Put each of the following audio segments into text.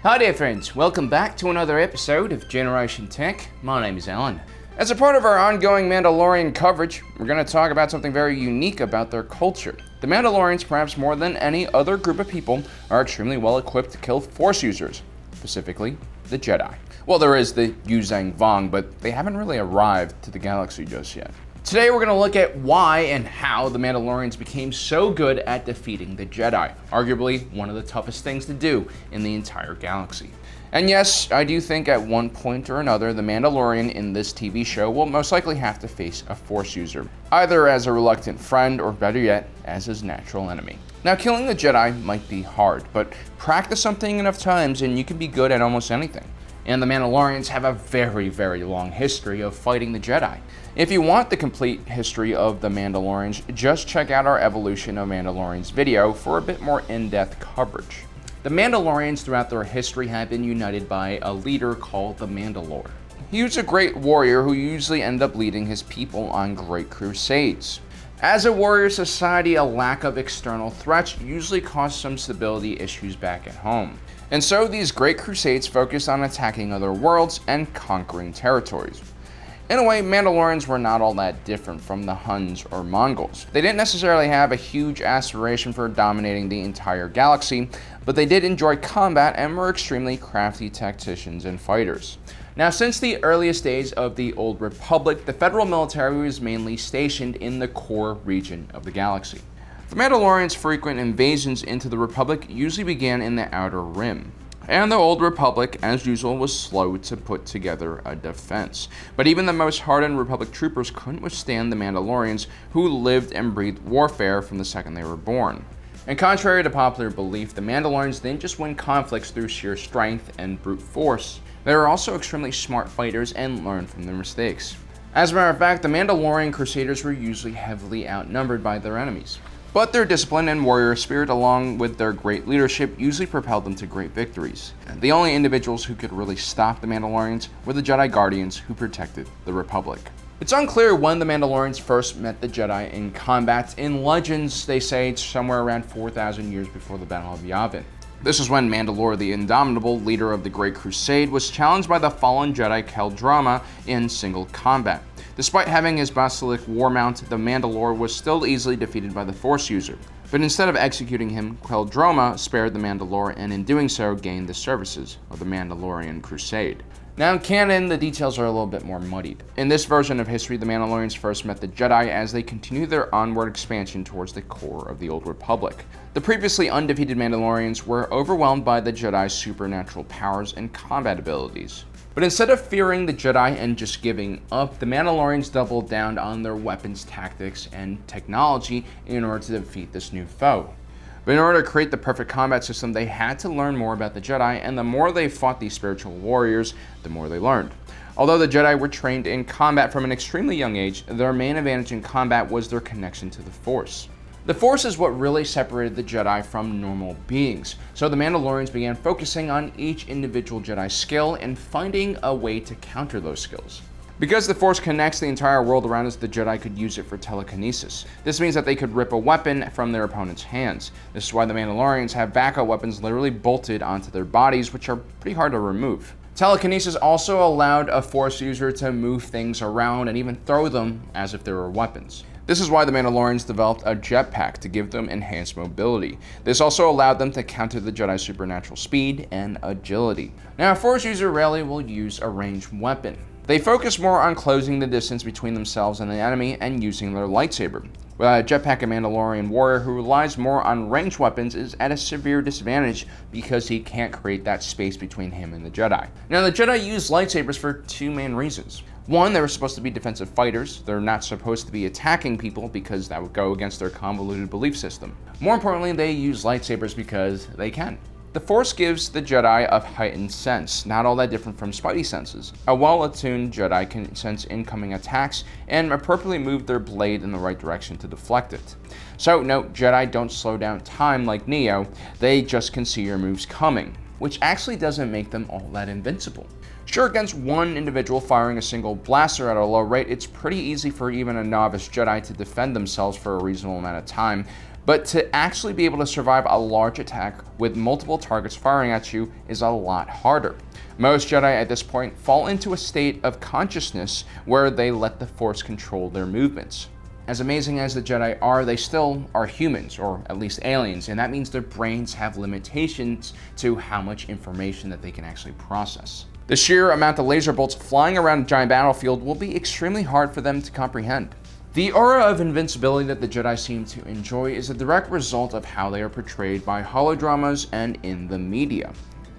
Hi there friends, welcome back to another episode of Generation Tech. My name is Alan. As a part of our ongoing Mandalorian coverage, we're going to talk about something very unique about their culture. The Mandalorians, perhaps more than any other group of people, are extremely well equipped to kill Force users, specifically the Jedi. Well, there is the Yuzang Vong, but they haven't really arrived to the galaxy just yet. Today we're going to look at why and how the Mandalorians became so good at defeating the Jedi, arguably one of the toughest things to do in the entire galaxy. And yes, I do think at one point or another, the Mandalorian in this TV show will most likely have to face a Force user, either as a reluctant friend or better yet, as his natural enemy. Now, killing the Jedi might be hard, but practice something enough times and you can be good at almost anything. And the Mandalorians have a very, very long history of fighting the Jedi. If you want the complete history of the Mandalorians, just check out our Evolution of Mandalorians video for a bit more in-depth coverage. The Mandalorians throughout their history have been united by a leader called the Mandalore. He was a great warrior who usually ended up leading his people on great crusades. As a warrior society, a lack of external threats usually caused some stability issues back at home. And so these great crusades focused on attacking other worlds and conquering territories. In a way, Mandalorians were not all that different from the Huns or Mongols. They didn't necessarily have a huge aspiration for dominating the entire galaxy, but they did enjoy combat and were extremely crafty tacticians and fighters. Now, since the earliest days of the Old Republic, the federal military was mainly stationed in the core region of the galaxy. The Mandalorians' frequent invasions into the Republic usually began in the Outer Rim. And the Old Republic, as usual, was slow to put together a defense. But even the most hardened Republic troopers couldn't withstand the Mandalorians, who lived and breathed warfare from the second they were born. And contrary to popular belief, the Mandalorians didn't just win conflicts through sheer strength and brute force. They were also extremely smart fighters and learned from their mistakes. As a matter of fact, the Mandalorian Crusaders were usually heavily outnumbered by their enemies. But their discipline and warrior spirit, along with their great leadership, usually propelled them to great victories. The only individuals who could really stop the Mandalorians were the Jedi Guardians who protected the Republic. It's unclear when the Mandalorians first met the Jedi in combat. In legends, they say it's somewhere around 4,000 years before the Battle of Yavin. This is when Mandalore, the Indomitable, leader of the Great Crusade, was challenged by the fallen Jedi Keldroma in single combat. Despite having his basilisk war mount, the Mandalore was still easily defeated by the Force user. But instead of executing him, Keldroma spared the Mandalore and in doing so gained the services of the Mandalorian Crusade. Now in canon, the details are a little bit more muddied. In this version of history, the Mandalorians first met the Jedi as they continued their onward expansion towards the core of the Old Republic. The previously undefeated Mandalorians were overwhelmed by the Jedi's supernatural powers and combat abilities. But instead of fearing the Jedi and just giving up, the Mandalorians doubled down on their weapons, tactics, and technology in order to defeat this new foe. But in order to create the perfect combat system, they had to learn more about the Jedi, and the more they fought these spiritual warriors, the more they learned. Although the Jedi were trained in combat from an extremely young age, their main advantage in combat was their connection to the Force. The Force is what really separated the Jedi from normal beings, so the Mandalorians began focusing on each individual Jedi skill and finding a way to counter those skills. Because the Force connects the entire world around us, the Jedi could use it for telekinesis. This means that they could rip a weapon from their opponent's hands. This is why the Mandalorians have backup weapons literally bolted onto their bodies, which are pretty hard to remove. Telekinesis also allowed a Force user to move things around and even throw them as if they were weapons. This is why the Mandalorians developed a jetpack to give them enhanced mobility. This also allowed them to counter the Jedi's supernatural speed and agility. Now, a Force user rarely will use a ranged weapon. They focus more on closing the distance between themselves and the enemy and using their lightsaber. Without a jetpack, a Mandalorian warrior who relies more on ranged weapons is at a severe disadvantage because he can't create that space between him and the Jedi. Now, the Jedi use lightsabers for two main reasons. One, they were supposed to be defensive fighters. They're not supposed to be attacking people because that would go against their convoluted belief system. More importantly, they use lightsabers because they can. The Force gives the Jedi a heightened sense, not all that different from Spidey senses. A well-attuned Jedi can sense incoming attacks and appropriately move their blade in the right direction to deflect it. So note, Jedi don't slow down time like Neo, they just can see your moves coming, which actually doesn't make them all that invincible. Sure, against one individual firing a single blaster at a low rate, it's pretty easy for even a novice Jedi to defend themselves for a reasonable amount of time, but to actually be able to survive a large attack with multiple targets firing at you is a lot harder. Most Jedi at this point fall into a state of consciousness where they let the Force control their movements. As amazing as the Jedi are, they still are humans, or at least aliens, and that means their brains have limitations to how much information that they can actually process. The sheer amount of laser bolts flying around a giant battlefield will be extremely hard for them to comprehend. The aura of invincibility that the Jedi seem to enjoy is a direct result of how they are portrayed by holodramas and in the media.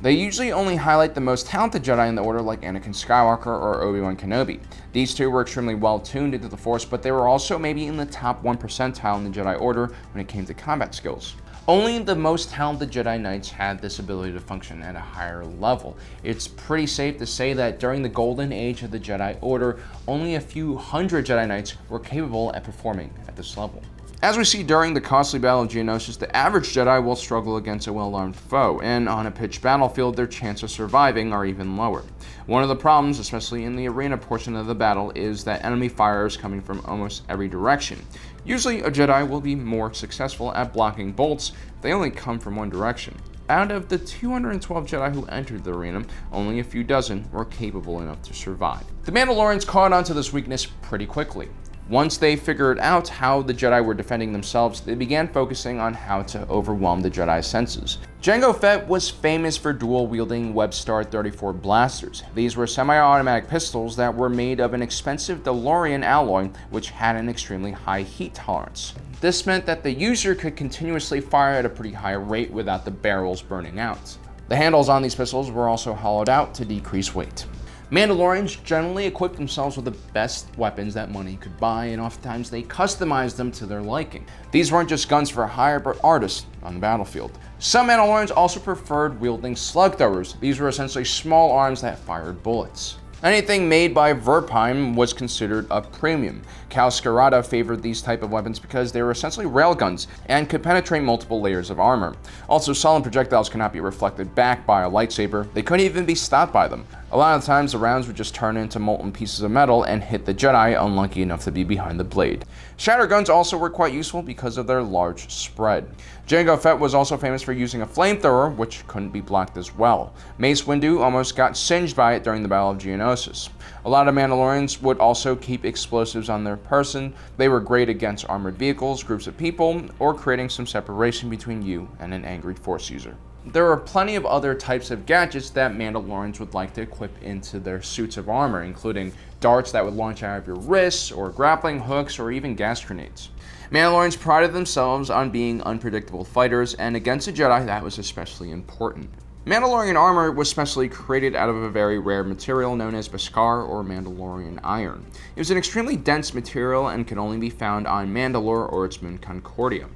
They usually only highlight the most talented Jedi in the Order like Anakin Skywalker or Obi-Wan Kenobi. These two were extremely well tuned into the Force, but they were also maybe in the top 1 percentile in the Jedi Order when it came to combat skills. Only the most talented Jedi Knights had this ability to function at a higher level. It's pretty safe to say that during the golden age of the Jedi Order, only a few hundred Jedi Knights were capable at performing at this level. As we see during the costly Battle of Geonosis, the average Jedi will struggle against a well-armed foe, and on a pitched battlefield, their chance of surviving are even lower. One of the problems, especially in the arena portion of the battle, is that enemy fire is coming from almost every direction. Usually, a Jedi will be more successful at blocking bolts if they only come from one direction. Out of the 212 Jedi who entered the arena, only a few dozen were capable enough to survive. The Mandalorians caught on to this weakness pretty quickly. Once they figured out how the Jedi were defending themselves, they began focusing on how to overwhelm the Jedi's senses. Jango Fett was famous for dual-wielding Webstar 34 blasters. These were semi-automatic pistols that were made of an expensive DeLorean alloy, which had an extremely high heat tolerance. This meant that the user could continuously fire at a pretty high rate without the barrels burning out. The handles on these pistols were also hollowed out to decrease weight. Mandalorians generally equip themselves with the best weapons that money could buy, and oftentimes they customize them to their liking. These weren't just guns for hire, but artists on the battlefield. Some Mandalorians also preferred wielding slug throwers. These were essentially small arms that fired bullets. Anything made by Verpine was considered a premium. Cal Skirata favored these type of weapons because they were essentially railguns and could penetrate multiple layers of armor. Also, solid projectiles cannot be reflected back by a lightsaber. They couldn't even be stopped by them. A lot of times, the rounds would just turn into molten pieces of metal and hit the Jedi unlucky enough to be behind the blade. Shatter guns also were quite useful because of their large spread. Jango Fett was also famous for using a flamethrower, which couldn't be blocked as well. Mace Windu almost got singed by it during the Battle of Geonosis. A lot of Mandalorians would also keep explosives on their person. They were great against armored vehicles, groups of people, or creating some separation between you and an angry Force user. There are plenty of other types of gadgets that Mandalorians would like to equip into their suits of armor, including darts that would launch out of your wrists, or grappling hooks, or even gas grenades. Mandalorians prided themselves on being unpredictable fighters, and against a Jedi that was especially important. Mandalorian armor was specially created out of a very rare material known as Beskar or Mandalorian iron. It was an extremely dense material and could only be found on Mandalore or its moon Concordia.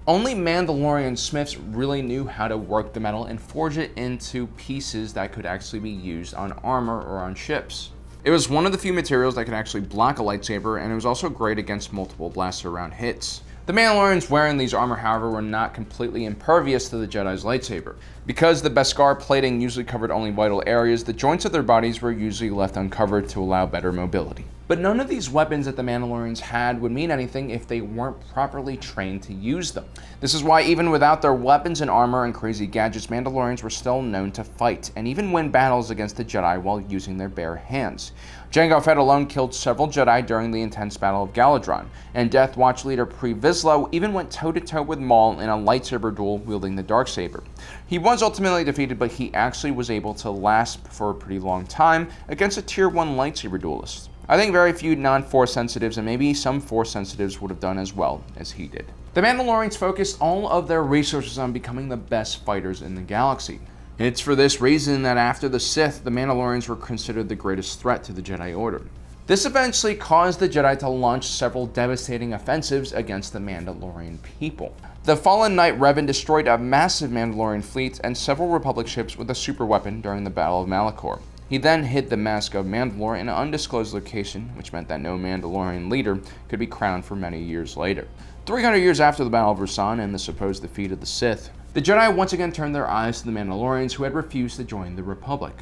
Only Mandalorian smiths really knew how to work the metal and forge it into pieces that could actually be used on armor or on ships. It was one of the few materials that could actually block a lightsaber, and it was also great against multiple blaster round hits. The Mandalorians wearing these armor, however, were not completely impervious to the Jedi's lightsaber. Because the Beskar plating usually covered only vital areas, the joints of their bodies were usually left uncovered to allow better mobility. But none of these weapons that the Mandalorians had would mean anything if they weren't properly trained to use them. This is why even without their weapons and armor and crazy gadgets, Mandalorians were still known to fight, and even win battles against the Jedi while using their bare hands. Jango Fett alone killed several Jedi during the intense Battle of Galadron, and Death Watch leader Pre Vizsla even went toe-to-toe with Maul in a lightsaber duel wielding the Darksaber. He was ultimately defeated, but he actually was able to last for a pretty long time against a Tier 1 lightsaber duelist. I think very few non-Force sensitives, and maybe some Force sensitives, would have done as well as he did. The Mandalorians focused all of their resources on becoming the best fighters in the galaxy. It's for this reason that after the Sith, the Mandalorians were considered the greatest threat to the Jedi Order. This eventually caused the Jedi to launch several devastating offensives against the Mandalorian people. The fallen knight Revan destroyed a massive Mandalorian fleet and several Republic ships with a superweapon during the Battle of Malachor. He then hid the Mask of Mandalore in an undisclosed location, which meant that no Mandalorian leader could be crowned for many years later. 300 years after the Battle of Ruusan and the supposed defeat of the Sith, the Jedi once again turned their eyes to the Mandalorians, who had refused to join the Republic.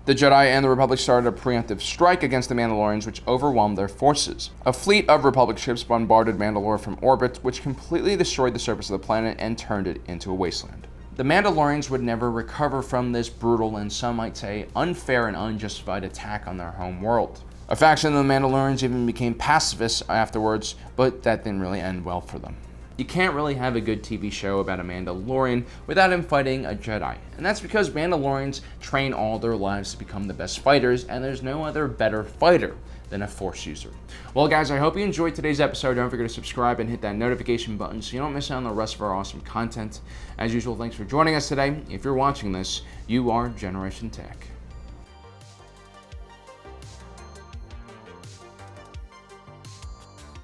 The Jedi and the Republic started a preemptive strike against the Mandalorians, which overwhelmed their forces. A fleet of Republic ships bombarded Mandalore from orbit, which completely destroyed the surface of the planet and turned it into a wasteland. The Mandalorians would never recover from this brutal and some might say unfair and unjustified attack on their home world. A faction of the Mandalorians even became pacifists afterwards, but that didn't really end well for them. You can't really have a good TV show about a Mandalorian without him fighting a Jedi. And that's because Mandalorians train all their lives to become the best fighters, and there's no other better fighter than a Force user. Well guys, I hope you enjoyed today's episode. Don't forget to subscribe and hit that notification button so you don't miss out on the rest of our awesome content. As usual, thanks for joining us today. If you're watching this, you are Generation Tech.